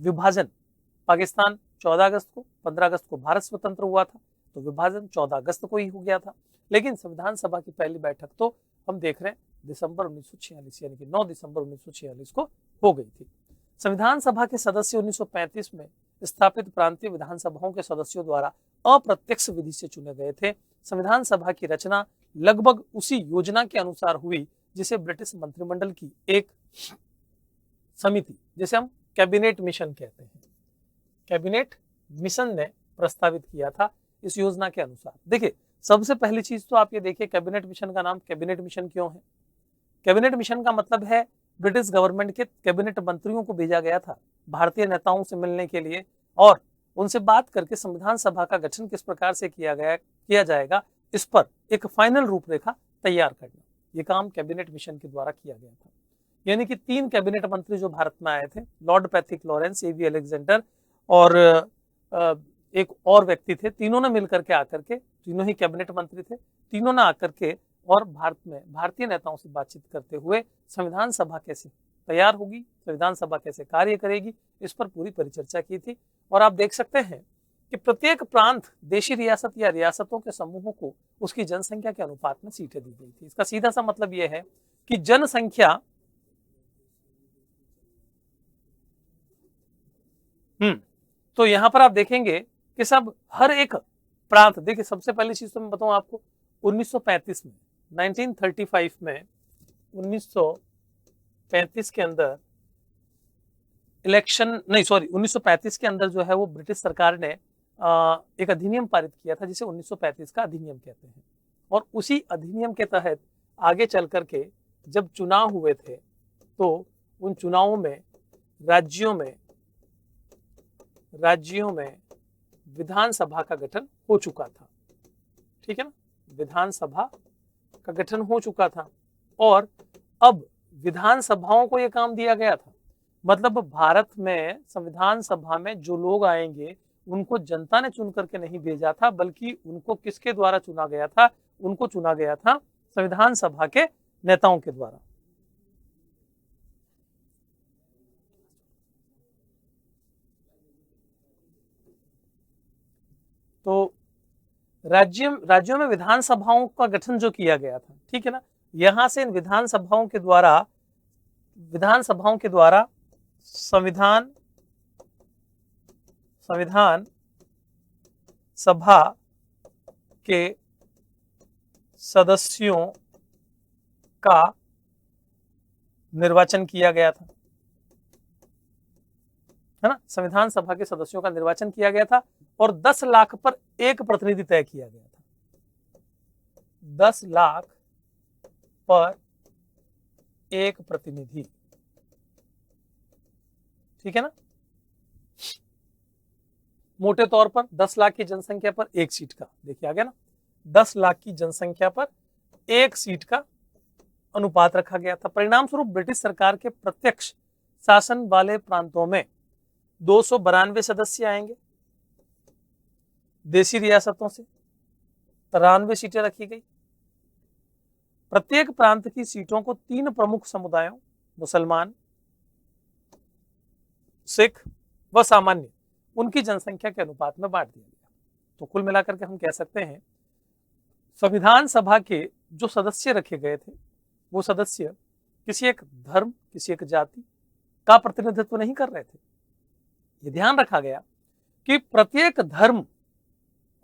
विभाजन, पाकिस्तान 14 अगस्त को, 15 अगस्त को भारत स्वतंत्र हुआ था, तो विभाजन 14 अगस्त को ही हो गया था। लेकिन संविधान सभा की पहली बैठक तो हम देख रहे हैं दिसंबर 1946 यानी कि 9 दिसंबर 1946 को हो गई थी। संविधान सभा के सदस्य 1935 में स्थापित प्रांतीय विधानसभाओं के सदस्यों द्वारा अप्रत्यक्ष विधि से चुने गए थे। संविधान सभा की रचना लगभग उसी योजना के अनुसार हुई जिसे ब्रिटिश मंत्रिमंडल की एक समिति, जिसे हम कैबिनेट मिशन कहते हैं, कैबिनेट मिशन ने प्रस्तावित किया था इस योजना के अनुसार। देखिए, सबसे पहली चीज तो आप ये देखिए, कैबिनेट मिशन का नाम कैबिनेट मिशन क्यों है? कैबिनेट मिशन का मतलब है ब्रिटिश गवर्नमेंट के कैबिनेट मंत्रियों को भेजा गया था भारतीय नेताओं से मिलने के लिए और उनसे बात करके संविधान सभा का गठन किस प्रकार से किया जाएगा, इस पर एक फाइनल रूपरेखा तैयार करना। ये काम कैबिनेट मिशन के द्वारा किया गया था। यानी कि 3 कैबिनेट मंत्री जो भारत में आए थे, लॉर्ड पैथिक लॉरेंस, एवी अलेक्जेंडर और एक और व्यक्ति थे, तीनों ने मिलकर के आकर के, तीनों ही कैबिनेट मंत्री थे, तीनों ने आकर के और भारत में भारतीय नेताओं से बातचीत करते हुए संविधान सभा कैसे तैयार होगी, संविधान सभा कैसे कार्य करेगी, इस पर पूरी परिचर्चा की थी। और आप देख सकते हैं कि प्रत्येक प्रांत, देशी रियासत या रियासतों के समूहों को उसकी जनसंख्या के अनुपात में सीटें दी गई थी। इसका सीधा सा मतलब यह है कि जनसंख्या तो यहां पर आप देखेंगे कि सब हर एक प्रांत, देखिए सबसे पहली चीज तो मैं बताऊं आपको, 1935 में 1935 में 1935 के अंदर इलेक्शन नहीं सॉरी 1935 के अंदर जो है वो ब्रिटिश सरकार ने एक अधिनियम पारित किया था जिसे 1935 का अधिनियम कहते हैं। और उसी अधिनियम के तहत आगे चल करके जब चुनाव हुए थे तो उन चुनावों में राज्यों में विधानसभा का गठन हो चुका था। ठीक है ना, विधानसभा का गठन हो चुका था और अब विधानसभाओं को यह काम दिया गया था। मतलब भारत में संविधान सभा में जो लोग आएंगे उनको जनता ने चुन करके नहीं भेजा था, बल्कि उनको किसके द्वारा चुना गया था? उनको चुना गया था संविधान सभा के नेताओं के द्वारा। तो राज्यों में विधानसभाओं का गठन जो किया गया था, ठीक है ना, यहां से इन विधानसभाओं के द्वारा संविधान सभा के सदस्यों का निर्वाचन किया गया था, है ना। संविधान सभा के सदस्यों का निर्वाचन किया गया था और 10 लाख पर एक प्रतिनिधि तय किया गया था। 10 लाख पर एक प्रतिनिधि, ठीक है ना। मोटे तौर पर 10 लाख की जनसंख्या पर एक सीट का, देखिए आ गया ना, 10 लाख की जनसंख्या पर एक सीट का अनुपात रखा गया था। परिणाम स्वरूप ब्रिटिश सरकार के प्रत्यक्ष शासन वाले प्रांतों में 292 सदस्य आएंगे, देशी रियासतों से 93 सीटें रखी गई। प्रत्येक प्रांत की सीटों को 3 प्रमुख समुदायों, मुसलमान, सिख व सामान्य, उनकी जनसंख्या के अनुपात में बांट दिया गया। तो कुल मिलाकर के हम कह सकते हैं संविधान सभा के जो सदस्य रखे गए थे वो सदस्य किसी एक धर्म, किसी एक जाति का प्रतिनिधित्व नहीं कर रहे थे। ये ध्यान रखा गया कि प्रत्येक धर्म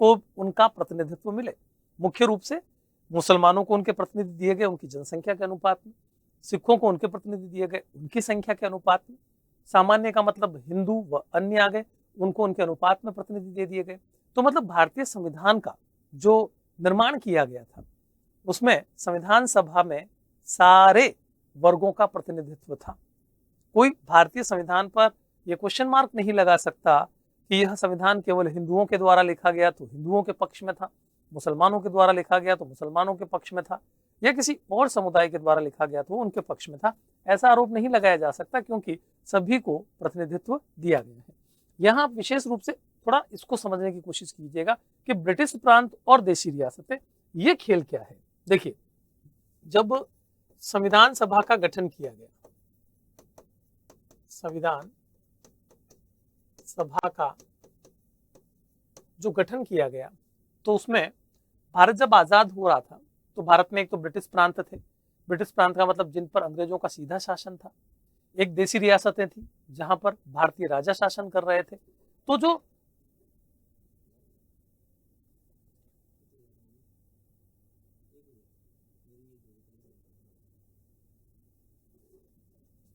को उनका प्रतिनिधित्व मिले। मुख्य रूप से मुसलमानों को उनके प्रतिनिधि दिए गए उनकी जनसंख्या के अनुपात में, सिखों को उनके प्रतिनिधि दिए गए उनकी संख्या के अनुपात में, सामान्य का मतलब हिंदू व अन्य आ गए, उनको उनके अनुपात में प्रतिनिधि दे दिए गए। तो मतलब भारतीय संविधान का जो निर्माण किया गया था उसमें संविधान सभा में सारे वर्गों का प्रतिनिधित्व था। कोई भारतीय संविधान पर यह क्वेश्चन मार्क नहीं लगा सकता कि यह संविधान केवल हिंदुओं के द्वारा लिखा गया तो हिंदुओं के पक्ष में था, मुसलमानों के द्वारा लिखा गया तो मुसलमानों के पक्ष में था, या किसी और समुदाय के द्वारा लिखा गया तो उनके पक्ष में था। ऐसा आरोप नहीं लगाया जा सकता क्योंकि सभी को प्रतिनिधित्व दिया गया है। यहाँ विशेष रूप से थोड़ा इसको समझने की कोशिश कीजिएगा कि ब्रिटिश प्रांत और देशी रियासतें, ये खेल क्या है। देखिए, जब संविधान सभा का गठन किया गया, संविधान सभा का जो गठन किया गया, तो उसमें भारत जब आजाद हो रहा था तो भारत में एक तो ब्रिटिश प्रांत थे, ब्रिटिश प्रांत का मतलब जिन पर अंग्रेजों का सीधा शासन था, एक देसी रियासतें थी जहां पर भारतीय राजा शासन कर रहे थे। तो जो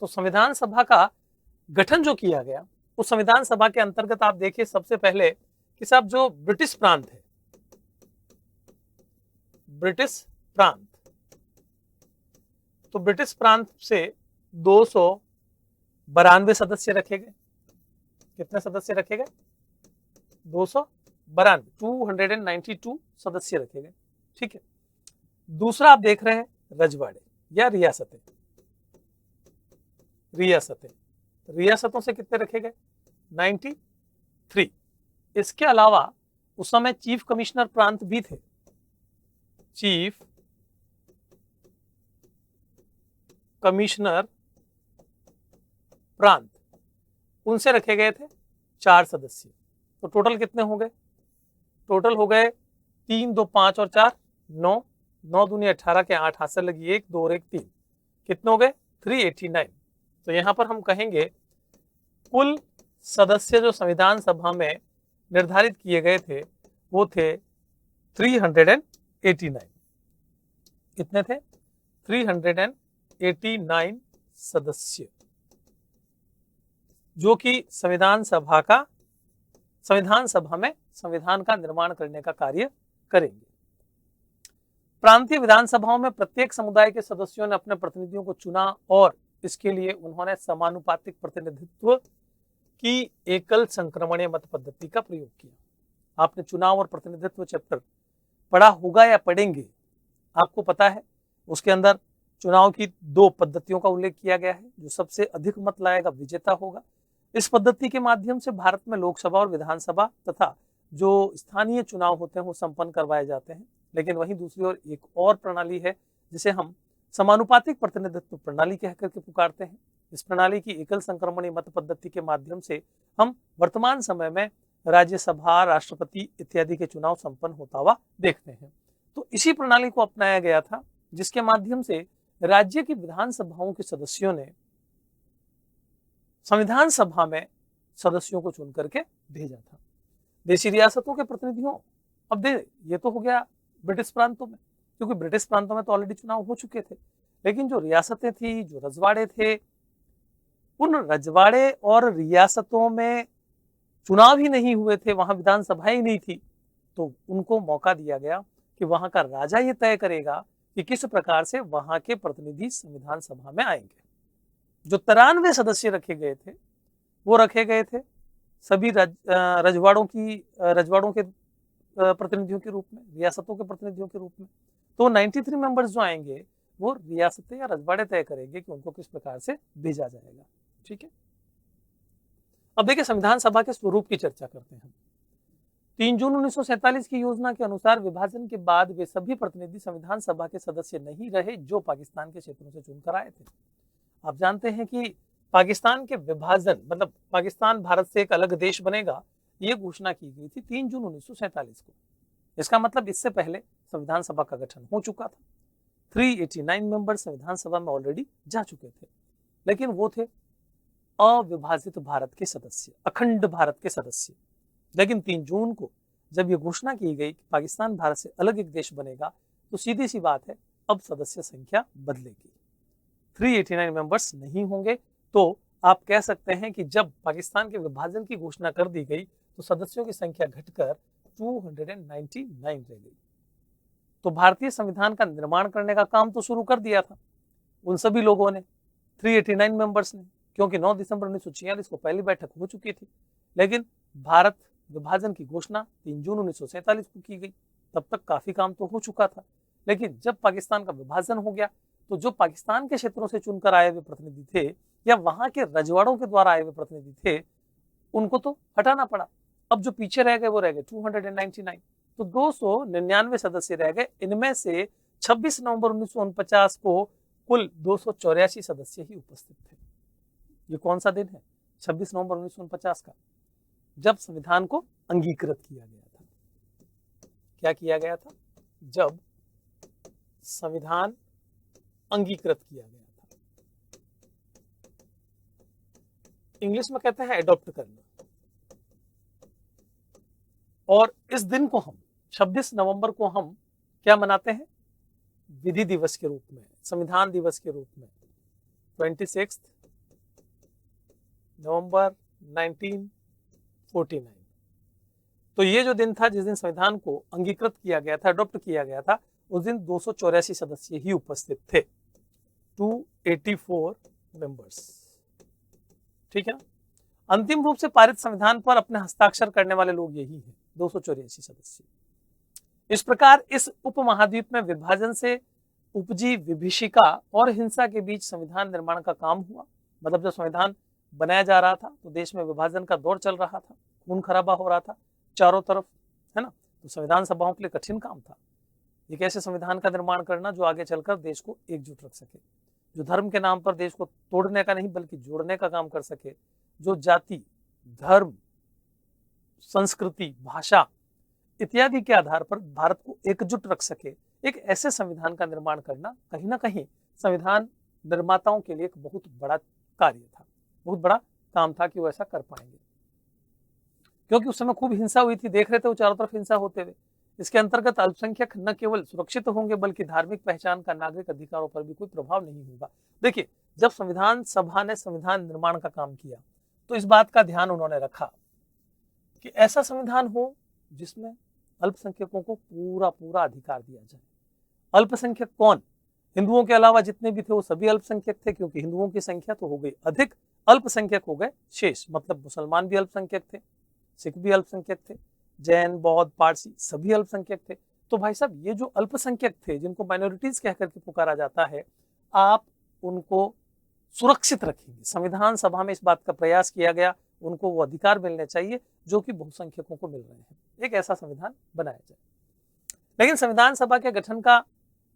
संविधान सभा का गठन जो किया गया, उस संविधान सभा के अंतर्गत आप देखिए सबसे पहले कि साहब जो ब्रिटिश प्रांत है, ब्रिटिश प्रांत, तो ब्रिटिश प्रांत से 292 सदस्य रखे गए। कितने सदस्य रखे गए? 292, 292 सदस्य रखे गए। ठीक है। दूसरा आप देख रहे हैं रजवाड़े या रियासतें, रियासतों से कितने रखे गए? 93। इसके अलावा उस समय चीफ कमिश्नर प्रांत भी थे, चीफ कमिश्नर प्रांत, उनसे रखे गए थे 4 सदस्य। तो टोटल कितने हो गए? टोटल हो गए 3, 2, 5 और 4 9, 9 दूनी 18 के 8 हाथ से लगी 1, 2 और 1 3, कितने हो गए? 389। तो यहां पर हम कहेंगे कुल सदस्य जो संविधान सभा में निर्धारित किए गए थे वो थे 389। कितने थे? 389 सदस्य, जो कि संविधान सभा में संविधान का निर्माण करने का कार्य करेंगे। प्रांतीय विधानसभाओं में प्रत्येक समुदाय के सदस्यों ने अपने प्रतिनिधियों को चुना और इसके लिए उन्होंने समानुपातिक प्रतिनिधित्व की एकल संक्रमणीय मत पद्धति का प्रयोग किया। आपने चुनाव और प्रतिनिधित्व चैप्टर पढ़ा होगा या पढ़ेंगे, आपको पता है उसके अंदर चुनाव की 2 पद्धतियों का उल्लेख किया गया है। जो सबसे अधिक मत लाएगा विजेता होगा। इस पद्धति के माध्यम से भारत में लोकसभा और विधानसभा तथा जो स्थानीय चुनाव होते हैं वो संपन्न करवाए जाते हैं। लेकिन वहीं दूसरी ओर एक और प्रणाली है जिसे हम समानुपातिक प्रतिनिधित्व प्रणाली कहकर के पुकारते हैं। इस प्रणाली की एकल संक्रमणीय मत पद्धति के माध्यम से हम वर्तमान समय में राज्यसभा, राष्ट्रपति इत्यादि के चुनाव संपन्न होता हुआ देखते हैं। तो इसी प्रणाली को अपनाया गया था जिसके माध्यम से राज्य की विधानसभाओं के सदस्यों ने संविधान सभा में सदस्यों को चुन करके भेजा था। देशी रियासतों के प्रतिनिधियों, अब ये तो हो गया ब्रिटिश प्रांतों में, क्योंकि ब्रिटिश प्रांतों में तो ऑलरेडी चुनाव हो चुके थे। लेकिन जो रियासतें थी, जो रजवाड़े थे, उन रजवाड़े और रियासतों में चुनाव ही नहीं हुए थे, वहां विधानसभा ही नहीं थी, तो उनको मौका दिया गया कि वहां का राजा ये तय करेगा कि किस प्रकार से वहां के प्रतिनिधि संविधान सभा में आएंगे। जो 93 सदस्य रखे गए थे वो रखे गए थे सभी रजवाड़ों के प्रतिनिधियों के रूप में, रियासतों के प्रतिनिधियों के रूप में। तो 93 मेंबर्स जो आएंगे वो रियासतें या रजवाड़े तय करेंगे कि उनको किस प्रकार से भेजा जाएगा। ठीक है। अब देखिए संविधान सभा के स्वरूप की चर्चा करते हैं। 3 जून 1947 की योजना के अनुसार विभाजन के बाद वे सभी प्रतिनिधि संविधान सभा के सदस्य नहीं रहे जो पाकिस्तान के क्षेत्रों से चुनकर आए थे। आप जानते हैं कि पाकिस्तान के विभाजन मतलब पाकिस्तान भारत से एक अलग देश बनेगा, ये घोषणा की गई थी 3 जून 1947 को। इसका मतलब इससे पहले संविधान सभा का गठन हो चुका था। 389 मेंबर संविधान सभा में ऑलरेडी जा चुके थे, लेकिन वो थे अविभाजित भारत के सदस्य, अखंड भारत के सदस्य। लेकिन 3 जून को जब ये घोषणा की गई कि पाकिस्तान भारत से अलग एक देश बनेगा, तो सीधी सी बात है अब सदस्य संख्या बदलेगी, 389 मेंबर्स नहीं होंगे। तो आप कह सकते हैं कि जब पाकिस्तान के विभाजन की घोषणा कर दी गई तो सदस्यों की संख्या घटकर 299 रह गई। तो भारतीय संविधान का निर्माण करने का काम तो शुरू कर दिया था उन सभी लोगों ने, 389 मेंबर्स ने, क्योंकि 9 दिसंबर 1946 को पहली बैठक हो चुकी थी। लेकिन भारत विभाजन की घोषणा 3 जून 1947 को की गई, तब तक काफी काम तो हो चुका था। लेकिन जब पाकिस्तान का विभाजन हो गया तो जो पाकिस्तान के क्षेत्रों से चुनकर आए हुए प्रतिनिधि थे या वहां के रजवाड़ों के द्वारा आए हुए प्रतिनिधि थे, उनको तो हटाना पड़ा। अब जो पीछे रह गए वो रह गए 299, तो 299 सदस्य रह गए। इनमें से 26 नवंबर 1949 को कुल 284 सदस्य ही उपस्थित थे। ये कौन सा दिन है? 26 नवंबर 1949 का। जब संविधान को अंगीकृत किया गया था। क्या किया गया था? जब संविधान अंगीकृत किया गया था। इंग्लिश में कहते हैं एडॉप्ट करना। और इस दिन को हम 26 नवंबर को हम क्या मनाते हैं? विधि दिवस के रूप में, संविधान दिवस के रूप में। 26 नवंबर 1949। तो ये जो दिन था जिस दिन संविधान को अंगीकृत किया गया था, अडॉप्ट किया गया था, उस दिन 284 सदस्य ही उपस्थित थे, 284 मेंबर्स। ठीक है ना? अंतिम रूप से पारित संविधान पर अपने हस्ताक्षर करने वाले लोग यही हैं, 284 सदस्य। इस प्रकार इस उपमहाद्वीप में विभाजन से उपजी विभीषिका और हिंसा के बीच संविधान निर्माण का काम हुआ। मतलब जब संविधान बनाया जा रहा था तो देश में विभाजन का दौर चल रहा था, खून खराबा हो रहा था चारों तरफ, है ना? तो संविधान सभाओं के लिए कठिन काम था एक ऐसे संविधान का निर्माण करना जो आगे चलकर देश को एकजुट रख सके, जो धर्म के नाम पर देश को तोड़ने का नहीं बल्कि जोड़ने का काम कर सके, जो जाति, धर्म, संस्कृति, भाषा इत्यादि के आधार पर भारत को एकजुट रख सके। एक ऐसे संविधान का निर्माण करना कहीं ना कहीं संविधान निर्माताओं के लिए एक बहुत बड़ा कार्य था, बहुत बड़ा काम था कि वो ऐसा कर पाएंगे, क्योंकि उस समय खूब हिंसा हुई थी। देख रहे थे वो चारों तरफ हिंसा होते हुए। इसके अंतर्गत अल्पसंख्यक न केवल सुरक्षित होंगे बल्कि धार्मिक पहचान का, नागरिक अधिकारों पर भी कोई प्रभाव नहीं होगा। देखिए, जब संविधान सभा ने संविधान निर्माण का काम किया तो इस बात का ध्यान उन्होंने रखा कि ऐसा संविधान हो जिसमें अल्पसंख्यकों को पूरा पूरा अधिकार दिया जाए। अल्पसंख्यक कौन? हिंदुओं के अलावा जितने भी थे वो सभी अल्पसंख्यक थे, क्योंकि हिंदुओं की संख्या तो हो गई अधिक, अल्पसंख्यक हो गए शेष। मतलब मुसलमान भी अल्पसंख्यक थे, सिख भी अल्पसंख्यक थे, जैन, बौद्ध, पारसी सभी अल्पसंख्यक थे। तो भाई साहब, ये जो अल्पसंख्यक थे जिनको माइनॉरिटीज कहकर के पुकारा जाता है, आप उनको सुरक्षित रखेंगे। संविधान सभा में इस बात का प्रयास किया गया, उनको वो अधिकार मिलने चाहिए जो कि बहुसंख्यकों को मिल रहे हैं। एक ऐसा संविधान बनाया जाए। लेकिन संविधान सभा के गठन का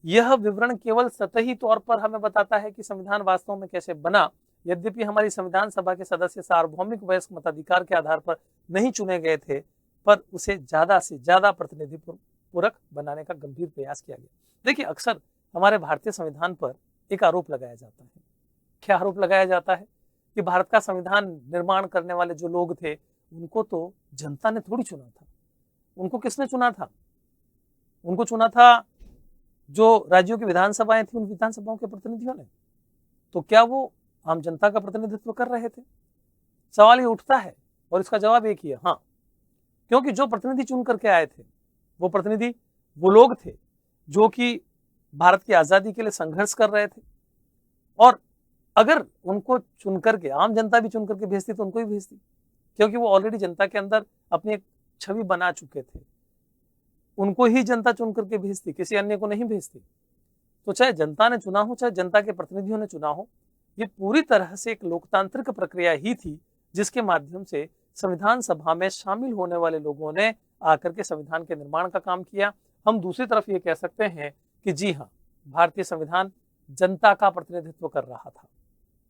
यह विवरण केवल सतही तौर पर हमें बताता है कि संविधान वास्तव में कैसे बना। यद्यपि हमारी संविधान सभा के सदस्य सार्वभौमिक वयस्क मताधिकार के आधार पर नहीं चुने गए थे, पर उसे ज्यादा से ज्यादा प्रतिनिधिपूर्वक बनाने का गंभीर प्रयास किया गया। देखिए, अक्सर हमारे भारतीय संविधान पर एक आरोप लगाया जाता है। क्या आरोप लगाया जाता है? कि भारत का संविधान निर्माण करने वाले जो लोग थे उनको तो जनता ने थोड़ी चुना था। उनको किसने चुना था? उनको चुना था जो राज्यों की विधानसभाएं थी, उन विधानसभाओं के प्रतिनिधियों ने। तो क्या वो आम जनता का प्रतिनिधित्व कर रहे थे? सवाल ये उठता है और इसका जवाब एक ही है, हाँ। क्योंकि जो प्रतिनिधि चुन करके आए थे वो प्रतिनिधि वो लोग थे जो कि भारत की आजादी के लिए संघर्ष कर रहे थे। और अगर उनको चुन करके आम जनता भी चुन करके भेजती तो उनको ही भेजती, क्योंकि वो ऑलरेडी जनता के अंदर अपनी एक छवि बना चुके थे। उनको ही जनता चुन करके भेजती, किसी अन्य को नहीं भेजती। तो चाहे जनता ने चुना हो, चाहे जनता के प्रतिनिधियों ने चुना हो, ये पूरी तरह से एक लोकतांत्रिक प्रक्रिया ही थी जिसके माध्यम से संविधान सभा में शामिल होने वाले लोगों ने आकर के संविधान के निर्माण का काम किया। हम दूसरी तरफ ये कह सकते हैं कि जी हाँ, भारतीय संविधान जनता का प्रतिनिधित्व कर रहा था।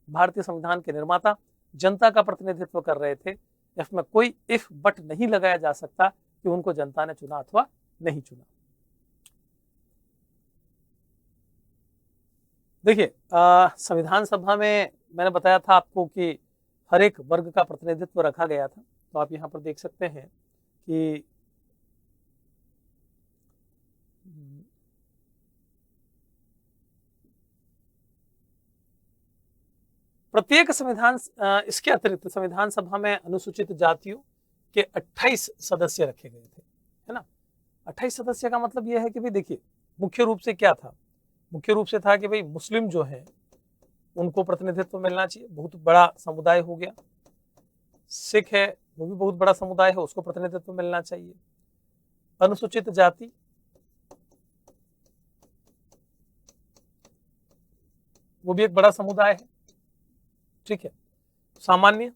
भारतीय संविधान के निर्माता जनता का प्रतिनिधित्व कर रहे थे। इसमें कोई इफ बट नहीं लगाया जा सकता कि उनको जनता ने चुना अथवा नहीं चुना। देखिए, संविधान सभा में मैंने बताया था आपको कि हर एक वर्ग का प्रतिनिधित्व रखा गया था। तो आप यहाँ पर देख सकते हैं कि प्रत्येक संविधान, इसके अतिरिक्त संविधान सभा में अनुसूचित जातियों के 28 सदस्य रखे गए थे, है ना। 28 सदस्य का मतलब यह है कि भाई देखिए, मुख्य रूप से क्या था? मुख्य रूप से था कि भाई मुस्लिम जो है उनको प्रतिनिधित्व मिलना चाहिए, बहुत बड़ा समुदाय हो गया। सिख है, वो भी बहुत बड़ा समुदाय है, उसको प्रतिनिधित्व मिलना चाहिए। अनुसूचित जाति, वो भी एक बड़ा समुदाय है, ठीक है। सामान्य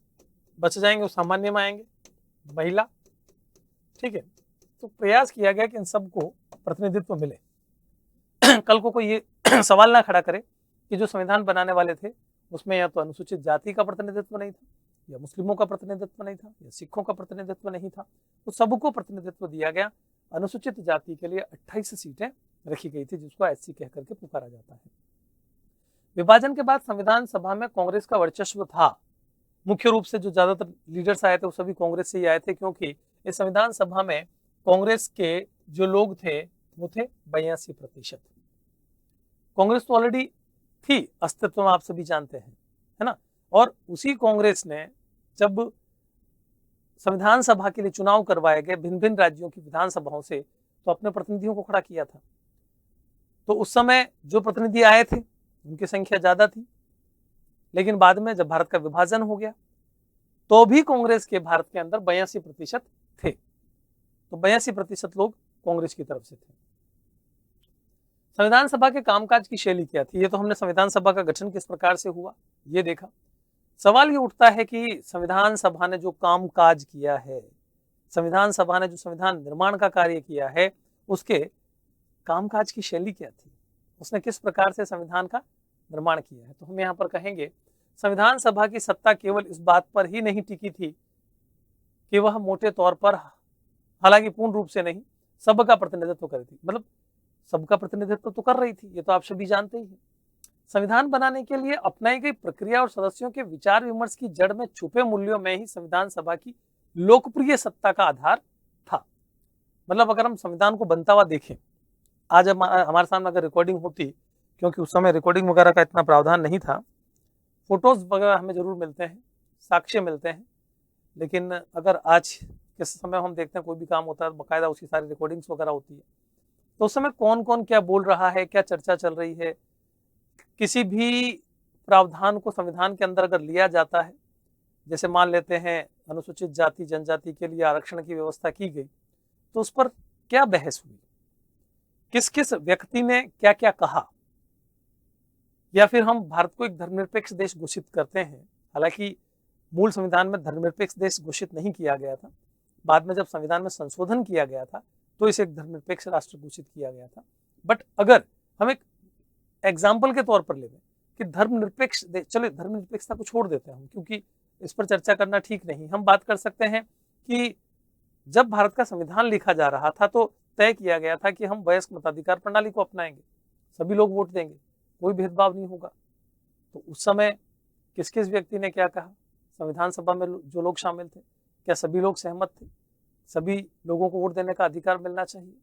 बच जाएंगे, वो सामान्य में आएंगे। महिला, ठीक है। तो प्रयास किया गया कि इन सबको प्रतिनिधित्व मिले। कल को कोई ये सवाल ना खड़ा करे कि जो संविधान बनाने वाले थे उसमें या तो अनुसूचित जाति का प्रतिनिधित्व नहीं था या मुस्लिमों का प्रतिनिधित्व नहीं था, या सिखों का प्रतिनिधित्व नहीं था, तो सबको प्रतिनिधित्व दिया गया। अनुसूचित जाति के लिए 28 सीटें रखी गई थी, जिसको एससी कह करके पुकारा जाता है। विभाजन के बाद संविधान सभा में कांग्रेस का वर्चस्व था। मुख्य रूप से जो ज्यादातर लीडर्स आए थे वो सभी कांग्रेस से ही आए थे, क्योंकि इस संविधान सभा में कांग्रेस के जो लोग थे वो थे 82%। कांग्रेस तो ऑलरेडी थी अस्तित्व में, आप सभी जानते हैं, है ना। और उसी कांग्रेस ने जब संविधान सभा के लिए चुनाव करवाए गए भिन्न भिन्न राज्यों की विधानसभाओं से, तो अपने प्रतिनिधियों को खड़ा किया था। तो उस समय जो प्रतिनिधि आए थे उनकी संख्या ज्यादा थी, लेकिन बाद में जब भारत का विभाजन हो गया तो भी कांग्रेस के भारत के अंदर 82% थे। तो 82% लोग कांग्रेस की तरफ से थे। संविधान सभा के कामकाज की शैली क्या थी? ये तो हमने संविधान सभा का गठन किस प्रकार से हुआ ये देखा। सवाल ये उठता है कि संविधान सभा ने जो कामकाज किया है, संविधान सभा ने जो संविधान निर्माण का कार्य किया है, उसके कामकाज की शैली क्या थी? उसने किस प्रकार से संविधान का निर्माण किया है? तो हम यहाँ पर कहेंगे संविधान सभा की सत्ता केवल इस बात पर ही नहीं टिकी थी कि वह मोटे तौर पर, हालांकि पूर्ण रूप से नहीं, सबका प्रतिनिधित्व कर थी, मतलब सबका प्रतिनिधित्व तो कर रही थी, ये तो आप सभी जानते ही हैं। संविधान बनाने के लिए अपनाई गई प्रक्रिया और सदस्यों के विचार विमर्श की जड़ में छुपे मूल्यों में ही संविधान सभा की लोकप्रिय सत्ता का आधार था। मतलब अगर हम संविधान को बनता हुआ देखें, आज हमारे सामने अगर रिकॉर्डिंग होती, क्योंकि उस समय रिकॉर्डिंग वगैरह का इतना प्रावधान नहीं था, फोटोज वगैरह हमें जरूर मिलते हैं, साक्ष्य मिलते हैं, लेकिन अगर आज के समय हम देखते हैं कोई भी काम होता है बाकायदा उसकी सारी रिकॉर्डिंग्स वगैरह होती है, तो उस समय कौन कौन क्या बोल रहा है, क्या चर्चा चल रही है, किसी भी प्रावधान को संविधान के अंदर अगर लिया जाता है, जैसे मान लेते हैं अनुसूचित जाति जनजाति के लिए आरक्षण की व्यवस्था की गई, तो उस पर क्या बहस हुई, किस किस व्यक्ति ने क्या क्या कहा, या फिर हम भारत को एक धर्मनिरपेक्ष देश घोषित करते हैं। हालांकि मूल संविधान में धर्मनिरपेक्ष देश घोषित नहीं किया गया था, बाद में जब संविधान में संशोधन किया गया था तो इसे एक धर्मनिरपेक्ष राष्ट्र घोषित किया गया था। बट अगर हम एक एग्जाम्पल के तौर पर ले कि धर्मनिरपेक्ष देश, चलो धर्मनिरपेक्षता को छोड़ देते हैं हम, क्योंकि इस पर चर्चा करना ठीक नहीं। हम बात कर सकते हैं कि जब भारत का संविधान लिखा जा रहा था तो तय किया गया था कि हम वयस्क मताधिकार प्रणाली को अपनाएंगे, सभी लोग वोट देंगे, कोई भेदभाव नहीं होगा। तो उस समय किस किस व्यक्ति ने क्या कहा, संविधान सभा में जो लोग शामिल थे, क्या सभी लोग सहमत थे? सभी लोगों को वोट देने का अधिकार मिलना चाहिए।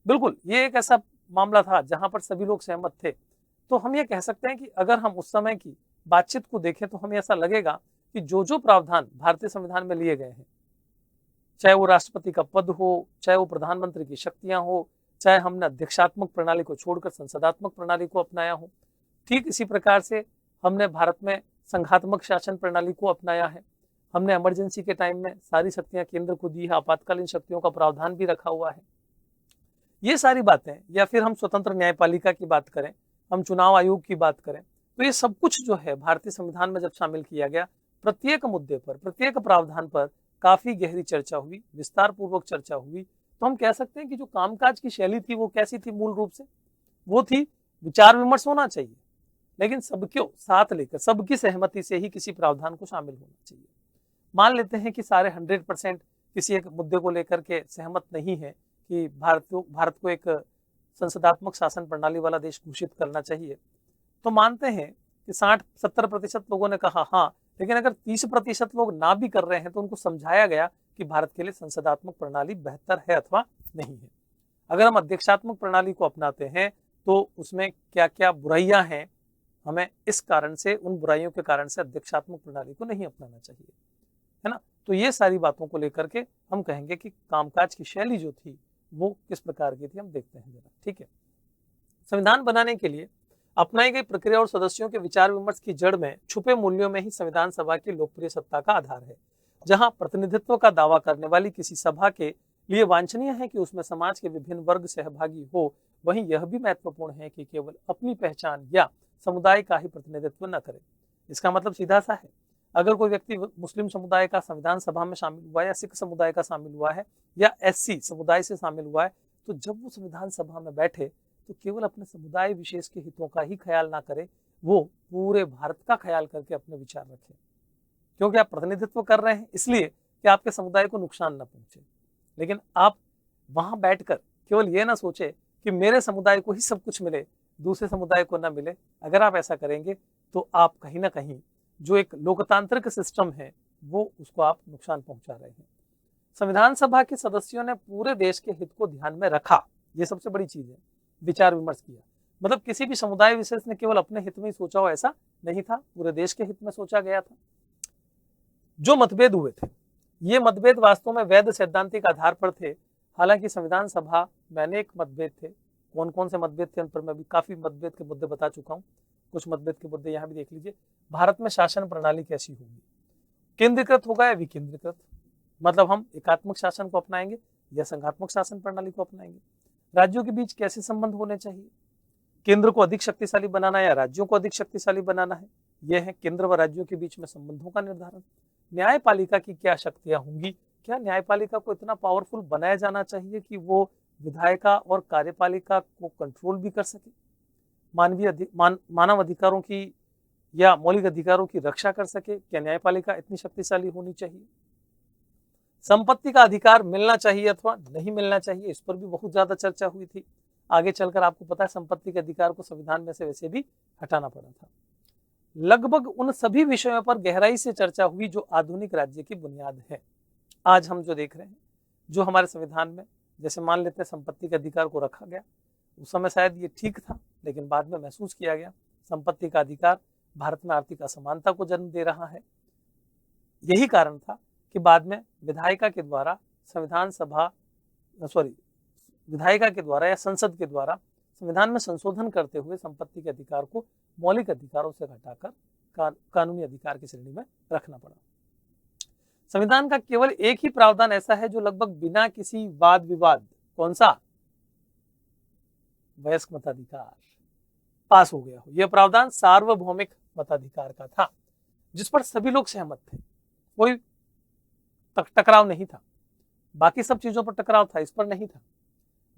बिल्कुल, ये एक ऐसा मामला था जहां पर सभी लोग सहमत थे। तो हम ये कह सकते हैं कि अगर हम उस समय की बातचीत को देखें तो हमें ऐसा लगेगा कि जो जो प्रावधान भारतीय संविधान में लिए गए हैं, चाहे वो राष्ट्रपति का पद हो, चाहे वो प्रधानमंत्री की शक्तियां हो, चाहे हमने अध्यक्षात्मक प्रणाली को छोड़कर संसदात्मक प्रणाली को अपनाया हो, ठीक इसी प्रकार से हमने भारत में संघात्मक शासन प्रणाली को अपनाया है। हमने इमरजेंसी के टाइम में सारी शक्तियां केंद्र को दी है, आपातकालीन शक्तियों का प्रावधान भी रखा हुआ है। ये सारी बातें, या फिर हम स्वतंत्र न्यायपालिका की बात करें, हम चुनाव आयोग की बात करें, तो ये सब कुछ जो है भारतीय संविधान में जब शामिल किया गया, प्रत्येक मुद्दे पर, प्रत्येक प्रावधान पर काफी गहरी चर्चा हुई, विस्तार पूर्वक चर्चा हुई। तो हम कह सकते हैं कि जो कामकाज की शैली थी वो कैसी थी? मूल रूप से वो थी विचार विमर्श होना चाहिए, लेकिन सबको साथ लेकर, सबकी सहमति से ही किसी प्रावधान को शामिल होना चाहिए। मान लेते हैं कि सारे 100% किसी एक मुद्दे को लेकर के सहमत नहीं है कि भारत को एक संसदात्मक शासन प्रणाली वाला देश घोषित करना चाहिए, तो मानते हैं कि 60-70% लोगों ने कहा हाँ, लेकिन अगर 30% लोग ना भी कर रहे हैं तो उनको समझाया गया कि भारत के लिए संसदात्मक प्रणाली बेहतर है अथवा नहीं है। अगर हम अध्यक्षात्मक प्रणाली को अपनाते हैं तो उसमें क्या क्या बुराइयां हैं, हमें इस कारण से, उन बुराइयों के कारण से अध्यक्षात्मक प्रणाली को नहीं अपनाना चाहिए, है ना। तो ये सारी बातों को लेकर के हम कहेंगे कि कामकाज की शैली जो थी वो किस प्रकार की थी, हम देखते हैं जरा, ठीक है। संविधान बनाने के लिए अपनाई गई प्रक्रिया और सदस्यों के विचार विमर्श की जड़ में छुपे मूल्यों में ही संविधान सभा की लोकप्रिय सत्ता का आधार है। जहां प्रतिनिधित्व का दावा करने वाली किसी सभा के लिए वांछनीय है कि उसमें समाज के विभिन्न वर्ग सहभागी हो, वहीं यह भी महत्वपूर्ण है कि केवल अपनी पहचान या समुदाय का ही प्रतिनिधित्व न करे। इसका मतलब सीधा सा है, अगर कोई व्यक्ति मुस्लिम समुदाय का संविधान सभा में शामिल हुआ, या सिख समुदाय का शामिल हुआ है, या एससी समुदाय से शामिल हुआ है, तो जब वो संविधान सभा में बैठे तो केवल अपने समुदाय विशेष के हितों का ही ख्याल ना करे, वो पूरे भारत का ख्याल करके अपने विचार रखे। क्योंकि आप प्रतिनिधित्व कर रहे हैं इसलिए कि आपके समुदाय को नुकसान न पहुंचे। लेकिन आप वहां बैठकर केवल ये ना सोचे कि मेरे समुदाय को ही सब कुछ मिले, दूसरे समुदाय को ना मिले। अगर आप ऐसा करेंगे तो आप कहीं ना कहीं जो एक लोकतांत्रिक सिस्टम है वो उसको आप नुकसान पहुंचा रहे हैं। संविधान सभा के सदस्यों ने पूरे देश के हित को ध्यान में रखा, ये सबसे बड़ी चीज है। विचार विमर्श किया, मतलब किसी भी समुदाय विशेष ने केवल अपने हित में ही सोचा हो ऐसा नहीं था, पूरे देश के हित में सोचा गया था। जो मतभेद हुए थे ये मतभेद वास्तव में वैध सैद्धांतिक आधार पर थे। हालांकि संविधान सभा में अनेक मतभेद थे। कौन कौन से मतभेद थे उन पर मैं भी काफी मतभेद के मुद्दे बता चुका हूं। कुछ मतभेद के मुद्दे यहाँ भी देख लीजिए। भारत में शासन प्रणाली कैसी होगी, केंद्रीकृत होगा या विकेंद्रीकृत, मतलब हम एकात्मक शासन को अपनाएंगे या संघात्मक शासन प्रणाली को अपनाएंगे। राज्यों के बीच कैसे संबंध होने चाहिए, केंद्र को अधिक शक्तिशाली बनाना या राज्यों को अधिक शक्तिशाली बनाना है, यह है केंद्र व राज्यों के बीच में संबंधों का निर्धारण। न्यायपालिका की क्या शक्तियां होंगी, क्या न्यायपालिका को इतना पावरफुल बनाया जाना चाहिए कि वो विधायिका और कार्यपालिका को कंट्रोल भी कर सके, मानव अधिकारों की या मौलिक अधिकारों की रक्षा कर सके, क्या न्यायपालिका इतनी शक्तिशाली होनी चाहिए। संपत्ति का अधिकार मिलना चाहिए अथवा नहीं मिलना चाहिए, इस पर भी बहुत ज्यादा चर्चा हुई थी। आगे चलकर आपको पता है संपत्ति के अधिकार को संविधान में से वैसे भी हटाना पड़ा था। लगभग उन सभी विषयों पर गहराई से चर्चा हुई जो आधुनिक राज्य की बुनियाद है। आज हम जो देख रहे हैं, जो हमारे संविधान में, जैसे मान लेते हैं संपत्ति के अधिकार को रखा गया, उस समय शायद ये ठीक था, लेकिन बाद में महसूस किया गया संपत्ति का अधिकार भारत में आर्थिक असमानता को जन्म दे रहा है। यही कारण था कि बाद में विधायिका के द्वारा विधायिका के द्वारा या संसद के द्वारा संविधान में संशोधन करते हुए संपत्ति के अधिकार को मौलिक अधिकारों से घटाकर कानूनी अधिकार की श्रेणी में रखना पड़ा। संविधान का केवल एक ही प्रावधान ऐसा है जो लगभग बिना किसी वाद विवाद, कौन सा, वयस्क मताधिकार, पास हो गया हो। यह प्रावधान सार्वभौमिक मताधिकार का था जिस पर सभी लोग सहमत थे, कोई टकराव नहीं था। बाकी सब चीजों पर टकराव था, इस पर नहीं था।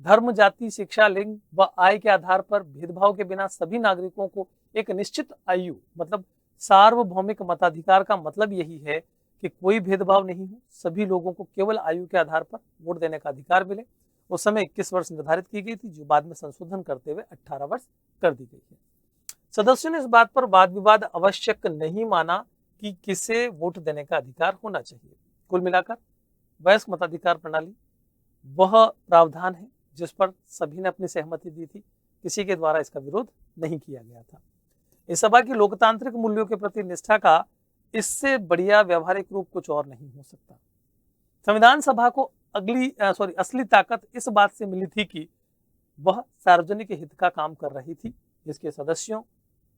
धर्म, जाति, शिक्षा, लिंग व आय के आधार पर भेदभाव के बिना सभी नागरिकों को एक निश्चित आयु, मतलब सार्वभौमिक मताधिकार का मतलब यही है कि कोई भेदभाव नहीं हो, सभी लोगों को केवल आयु के आधार पर वोट देने का अधिकार मिले। उस समय 21 वर्ष निर्धारित की गई थी, जो बाद में संशोधन करते हुए 18 वर्ष कर दी गई है। सदस्यों ने इस बात पर वाद विवाद आवश्यक नहीं माना कि किसे वोट देने का अधिकार होना चाहिए। कुल मिलाकर वयस्क मताधिकार प्रणाली वह प्रावधान है जिस पर सभी ने अपनी सहमति दी थी, किसी के द्वारा इसका विरोध नहीं किया गया था। इस सभा की लोकतांत्रिक मूल्यों के प्रति निष्ठा का इससे बढ़िया व्यवहारिक रूप कुछ और नहीं हो सकता। संविधान सभा को असली ताकत इस बात से मिली थी कि वह सार्वजनिक हित का काम कर रही थी, जिसके सदस्यों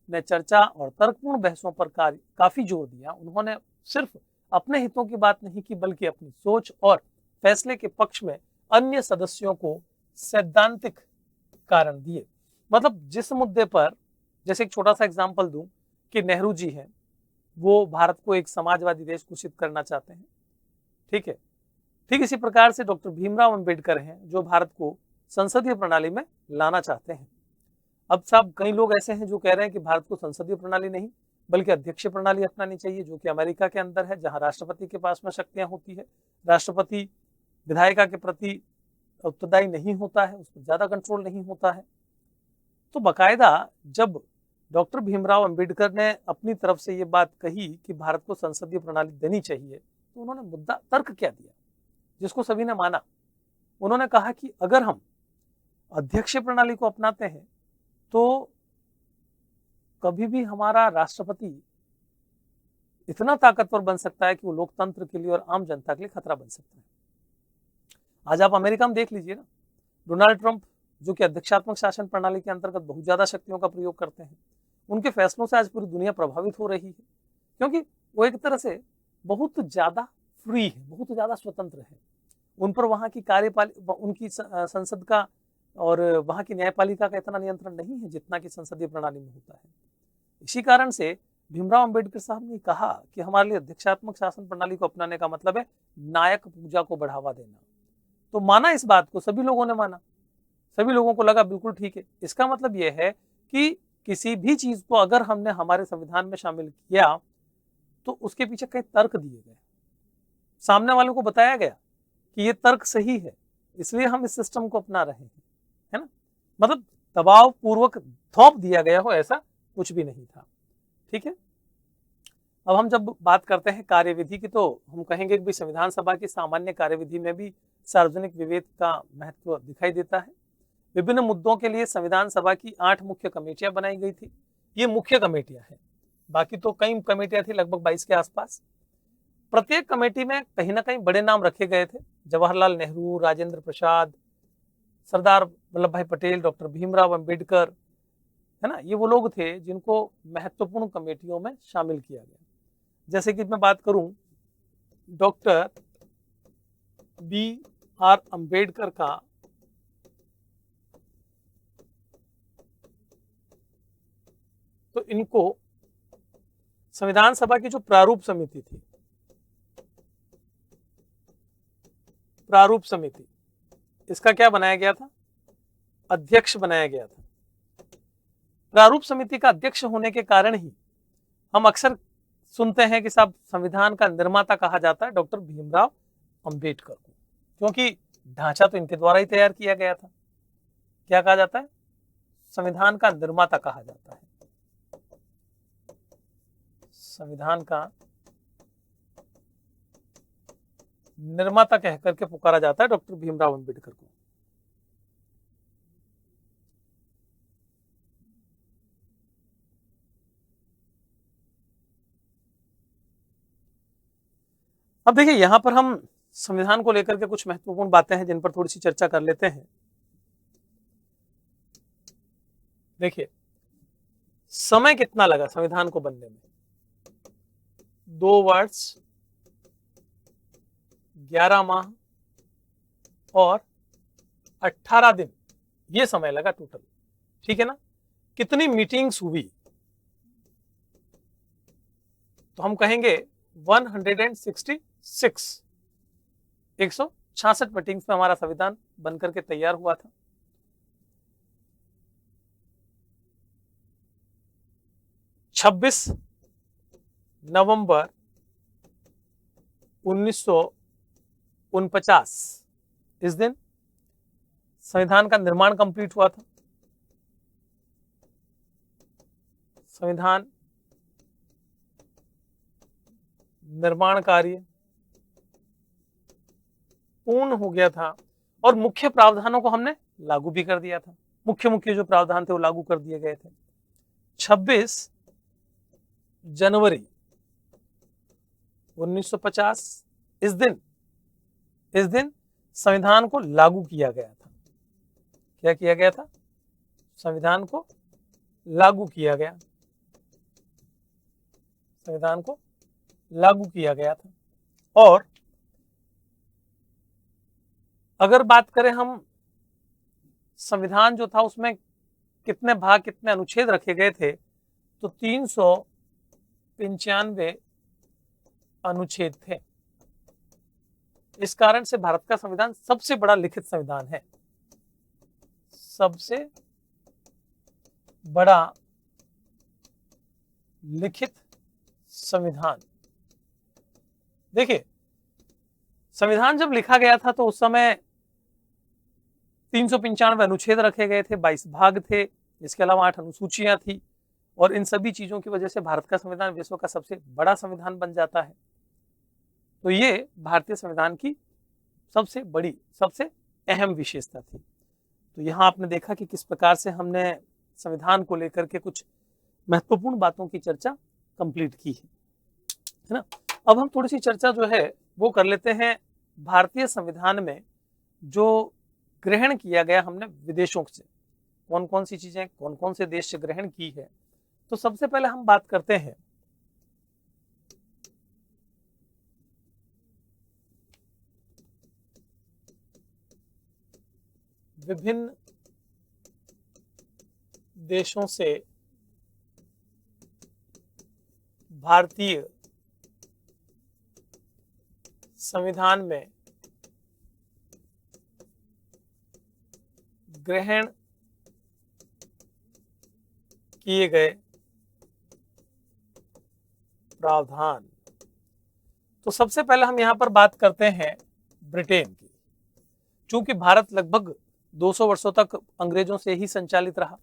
ने चर्चा और तर्कपूर्ण बहसों पर काफी जोर दिया। उन्होंने सिर्फ अपने हितों की बात नहीं की, बल्कि अपनी सोच और फैसले के पक्ष में अन्य सदस्यों को सैद्धांतिक कारण दिए। मतलब जिस मुद्दे पर, जैसे एक छोटा सा एग्जांपल दूं कि नेहरू जी हैं, वो भारत को एक समाजवादी देश घोषित करना चाहते हैं, ठीक है। ठीक इसी प्रकार से डॉक्टर भीमराव अंबेडकर हैं, जो भारत को संसदीय प्रणाली में लाना चाहते हैं। अब साहब कई लोग ऐसे हैं जो कह रहे हैं कि भारत को संसदीय प्रणाली नहीं बल्कि अध्यक्षीय प्रणाली अपनानी चाहिए, जो कि अमेरिका के अंदर है, जहां राष्ट्रपति के पास में शक्तियां होती है। राष्ट्रपति विधायिका के प्रति उत्तरदायी नहीं होता है, उस पर ज्यादा कंट्रोल नहीं होता है। तो बाकायदा जब डॉक्टर भीमराव अंबेडकर ने अपनी तरफ से ये बात कही कि भारत को संसदीय प्रणाली देनी चाहिए, तो उन्होंने मुद्दा तर्क क्या दिया जिसको सभी ने माना। उन्होंने कहा कि अगर हम अध्यक्षीय प्रणाली को अपनाते हैं तो कभी भी हमारा राष्ट्रपति इतना ताकतवर बन सकता है कि वो लोकतंत्र के लिए और आम जनता के लिए खतरा बन सकता है। आज आप अमेरिका में देख लीजिए ना, डोनाल्ड ट्रंप जो कि अध्यक्षात्मक शासन प्रणाली के अंतर्गत बहुत ज्यादा शक्तियों का प्रयोग करते हैं, उनके फैसलों से आज पूरी दुनिया प्रभावित हो रही है, क्योंकि वो एक तरह से बहुत ज्यादा फ्री है, बहुत ज्यादा स्वतंत्र है। उन पर वहां की उनकी संसद का और वहां की न्यायपालिका का इतना नियंत्रण नहीं है जितना कि संसदीय प्रणाली में होता है। इसी कारण से भीमराव अंबेडकर साहब ने कहा कि हमारे लिए अध्यक्षात्मक शासन प्रणाली को अपनाने का मतलब है नायक पूजा को बढ़ावा देना। तो माना इस बात को, सभी लोगों ने माना, सभी लोगों को लगा बिल्कुल ठीक है। इसका मतलब यह है कि किसी भी चीज को अगर हमने हमारे संविधान में शामिल किया तो उसके पीछे कई तर्क दिए गए, सामने वालों को बताया गया कि ये तर्क सही है, इसलिए हम इस सिस्टम को अपना रहे हैं, है ना। मतलब दबाव पूर्वक थोप दिया गया हो ऐसा कुछ भी नहीं था। ठीक है, अब हम जब बात करते हैं कार्यविधि की तो हम कहेंगे कि संविधान सभा की सामान्य कार्यविधि में भी सार्वजनिक विवेक का महत्व दिखाई देता है। विभिन्न मुद्दों के लिए संविधान सभा की 8 मुख्य कमेटियां बनाई गई थी। ये मुख्य कमेटियां हैं, बाकी तो कई कमेटियां थी, लगभग 22 के आसपास। प्रत्येक कमेटी में कहीं ना कहीं बड़े नाम रखे गए थे, जवाहरलाल नेहरू, राजेंद्र प्रसाद, सरदार वल्लभ भाई पटेल, डॉक्टर भीमराव अंबेडकर, है ना। ये वो लोग थे जिनको महत्वपूर्ण कमेटियों में शामिल किया गया। जैसे कि मैं बात करूं डॉक्टर B.R. अंबेडकर का तो इनको संविधान सभा की जो प्रारूप समिति थी, प्रारूप समिति, इसका क्या बनाया गया था, अध्यक्ष बनाया गया था। प्रारूप समिति का अध्यक्ष होने के कारण ही हम अक्सर सुनते हैं कि साहब संविधान का निर्माता कहा जाता है डॉक्टर भीमराव अंबेडकर को, क्योंकि ढांचा तो इनके द्वारा ही तैयार किया गया था। क्या कहा जाता है, संविधान का निर्माता कहा जाता है, संविधान का निर्माता कहकर के पुकारा जाता है डॉक्टर भीमराव अंबेडकर को। अब देखिए यहां पर हम संविधान को लेकर के कुछ महत्वपूर्ण बातें हैं जिन पर थोड़ी सी चर्चा कर लेते हैं। देखिए समय कितना लगा संविधान को बनने में, 2 वर्ष 11 माह और 18 दिन, ये समय लगा टोटल। ठीक है ना। कितनी मीटिंग्स हुई, तो हम कहेंगे 166, 166 मीटिंग्स में हमारा संविधान बनकर के तैयार हुआ था। 26 नवंबर 1949 इस दिन संविधान का निर्माण कंप्लीट हुआ था। संविधान निर्माण कार्य पूर्ण हो गया था और मुख्य प्रावधानों को हमने लागू भी कर दिया था। मुख्य जो प्रावधान थे वो लागू कर दिए गए थे। 26 जनवरी 1950 इस दिन संविधान को लागू किया गया था। क्या किया गया था, संविधान को लागू किया गया, संविधान को लागू किया गया था। और अगर बात करें हम संविधान जो था उसमें कितने भाग कितने अनुच्छेद रखे गए थे, तो 395 अनुच्छेद थे। इस कारण से भारत का संविधान सबसे बड़ा लिखित संविधान है, सबसे बड़ा लिखित संविधान। देखिए संविधान जब लिखा गया था तो उस समय 395 अनुच्छेद रखे गए थे, 22 भाग थे, इसके अलावा 8 अनुसूचियां थी। और इन सभी चीजों की वजह से भारत का संविधान विश्व का सबसे बड़ा संविधान बन जाता है। तो ये भारतीय संविधान की सबसे बड़ी, सबसे अहम विशेषता थी। तो यहाँ आपने देखा कि किस प्रकार से हमने संविधान को लेकर के कुछ महत्वपूर्ण बातों की चर्चा कंप्लीट की है ना। अब हम थोड़ी सी चर्चा जो है वो कर लेते हैं भारतीय संविधान में जो ग्रहण किया गया हमने विदेशों से, कौन कौन सी चीजें कौन कौन से देश से ग्रहण की है। तो सबसे पहले हम बात करते हैं विभिन्न देशों से भारतीय संविधान में ग्रहण किए गए प्रावधान। तो सबसे पहले हम यहाँ पर बात करते हैं ब्रिटेन की। चूंकि भारत लगभग 200 वर्षों तक अंग्रेजों से ही संचालित रहा,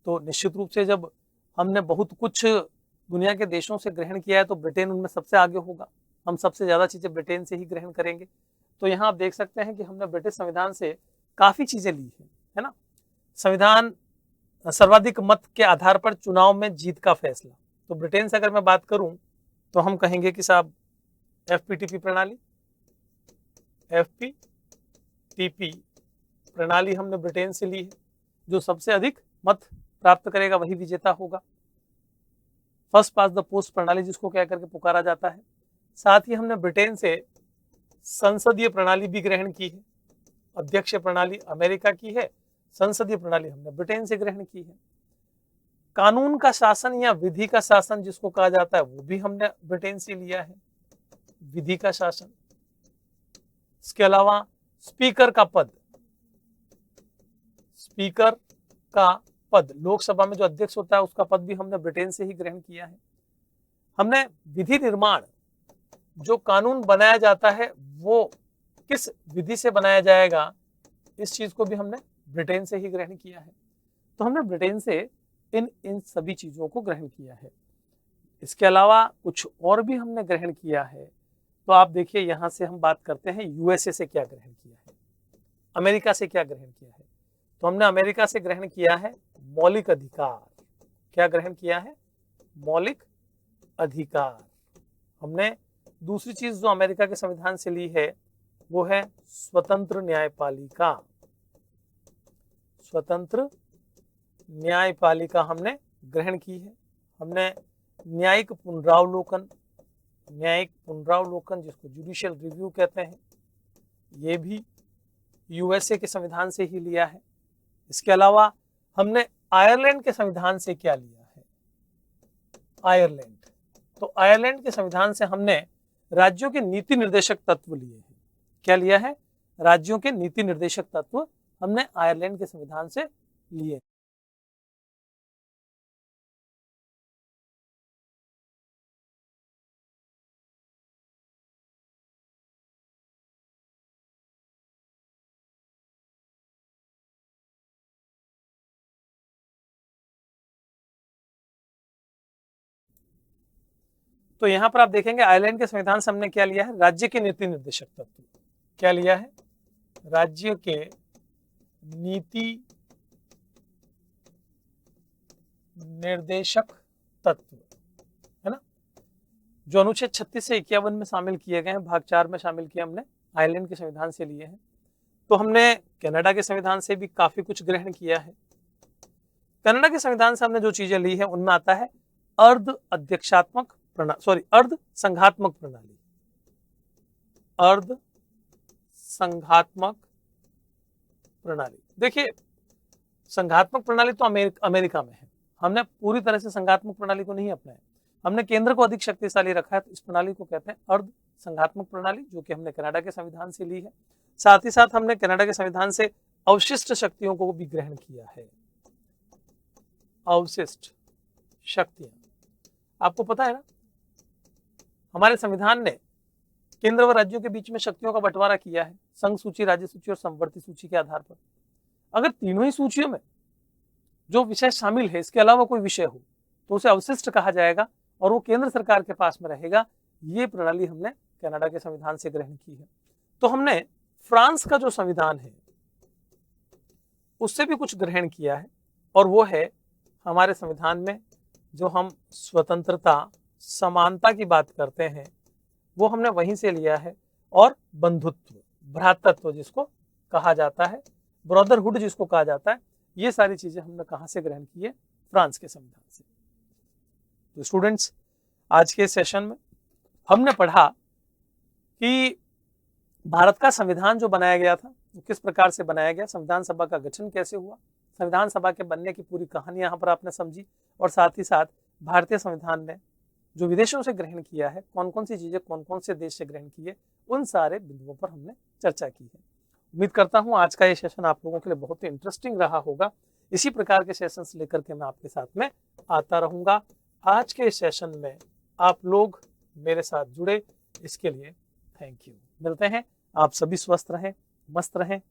तो निश्चित रूप से जब हमने बहुत कुछ दुनिया के देशों से ग्रहण किया है तो ब्रिटेन उनमें सबसे आगे होगा। हम सबसे ज्यादा चीजें ब्रिटेन से ही ग्रहण करेंगे। तो यहाँ आप देख सकते हैं कि हमने ब्रिटिश संविधान से काफी चीजें ली है ना। संविधान सर्वाधिक मत के आधार पर चुनाव में जीत का फैसला। तो ब्रिटेन से अगर मैं बात करूं तो हम कहेंगे कि साहब एफपीटीपी प्रणाली, एफपीटीपी प्रणाली हमने ब्रिटेन से ली है। जो सबसे अधिक मत प्राप्त करेगा वही विजेता होगा। फर्स्ट पास द पोस्ट प्रणाली जिसको कह करके पुकारा जाता है। साथ ही हमने ब्रिटेन से संसदीय प्रणाली भी ग्रहण की है। अध्यक्ष प्रणाली अमेरिका की है, संसदीय प्रणाली हमने ब्रिटेन से ग्रहण की है। कानून का शासन या विधि का शासन जिसको कहा जाता है वो भी हमने ब्रिटेन से लिया है, विधि का शासन। इसके अलावा स्पीकर का पद, स्पीकर का पद लोकसभा में जो अध्यक्ष होता है उसका पद भी हमने ब्रिटेन से ही ग्रहण किया है। हमने विधि निर्माण, जो कानून बनाया जाता है वो किस विधि से बनाया जाएगा, इस चीज को भी हमने ब्रिटेन से ही ग्रहण किया है। तो हमने ब्रिटेन से इन सभी चीजों को ग्रहण किया है। इसके अलावा कुछ और भी हमने ग्रहण किया है। तो आप देखिए यहां से हम बात करते हैं यूएसए से क्या ग्रहण किया है, अमेरिका से क्या ग्रहण किया है। तो हमने अमेरिका से ग्रहण किया है मौलिक अधिकार। क्या ग्रहण किया है? मौलिक अधिकार। हमने दूसरी चीज जो अमेरिका के संविधान से ली है वो है स्वतंत्र न्यायपालिका। स्वतंत्र न्यायपालिका हमने ग्रहण की है। हमने न्यायिक पुनरावलोकन, न्यायिक पुनरावलोकन जिसको जुडिशियल रिव्यू कहते हैं, ये भी यूएसए के संविधान से ही लिया है। इसके अलावा हमने आयरलैंड के संविधान से क्या लिया है? आयरलैंड। तो आयरलैंड के संविधान से हमने राज्यों के नीति निर्देशक तत्व लिए हैं। क्या लिया है? राज्यों के नीति निर्देशक तत्व हमने आयरलैंड के संविधान से लिए। तो यहां पर आप देखेंगे आयरलैंड के संविधान से हमने क्या लिया है? राज्य के नीति निर्देशक तत्व। क्या लिया है? राज्य के नीति निर्देशक तत्व, है ना, जो अनुच्छेद 36 से 51 में शामिल किए गए हैं, भाग 4 में शामिल किए हमने, आयरलैंड के संविधान से लिए हैं। तो हमने कनाडा के संविधान से भी काफी कुछ ग्रहण किया है। कनाडा के संविधान से हमने जो चीजें ली है उनमें आता है अर्ध अध्यक्षात्मक अर्ध संघात्मक प्रणाली। अर्ध संघात्मक प्रणाली। देखिए संघात्मक प्रणाली तो अमेरिका में है, हमने पूरी तरह से संघात्मक प्रणाली को नहीं अपनाया। हमने केंद्र को अधिक शक्तिशाली रखा है, तो इस प्रणाली को कहते हैं अर्ध संघात्मक प्रणाली, जो कि हमने कनाडा के संविधान से ली है। साथ ही साथ हमने कनाडा के संविधान से अवशिष्ट शक्तियों को भी ग्रहण किया है। अवशिष्ट शक्तियां, आपको पता है ना, हमारे संविधान ने केंद्र व राज्यों के बीच में शक्तियों का बंटवारा किया है, संघ सूची, राज्य सूची और समवर्ती सूची के आधार पर। अगर तीनों ही सूचियों में जो विषय शामिल है इसके अलावा कोई विषय हो तो उसे अवशिष्ट कहा जाएगा और वो केंद्र सरकार के पास में रहेगा। ये प्रणाली हमने कनाडा के संविधान से ग्रहण की है। तो हमने फ्रांस का जो संविधान है उससे भी कुछ ग्रहण किया है, और वो है हमारे संविधान में जो हम स्वतंत्रता, समानता की बात करते हैं वो हमने वहीं से लिया है, और बंधुत्व, भ्रातृत्व जिसको कहा जाता है, ब्रदरहुड जिसको कहा जाता है, ये सारी चीजें हमने कहां से ग्रहण की है? फ्रांस के संविधान से। तो स्टूडेंट्स, आज के सेशन में हमने पढ़ा कि भारत का संविधान जो बनाया गया था वो किस प्रकार से बनाया गया, संविधान सभा का गठन कैसे हुआ, संविधान सभा के बनने की पूरी कहानी यहाँ पर आपने समझी, और साथ ही साथ भारतीय संविधान ने जो विदेशों से ग्रहण किया है, कौन कौन सी चीजें कौन कौन से देश से ग्रहण की है, उन सारे बिंदुओं पर हमने चर्चा की है। उम्मीद करता हूँ आज का ये सेशन आप लोगों के लिए बहुत ही इंटरेस्टिंग रहा होगा। इसी प्रकार के सेशंस लेकर के मैं आपके साथ में आता रहूंगा। आज के सेशन में आप लोग मेरे साथ जुड़े, इसके लिए थैंक यू। मिलते हैं, आप सभी स्वस्थ रहें, मस्त रहें,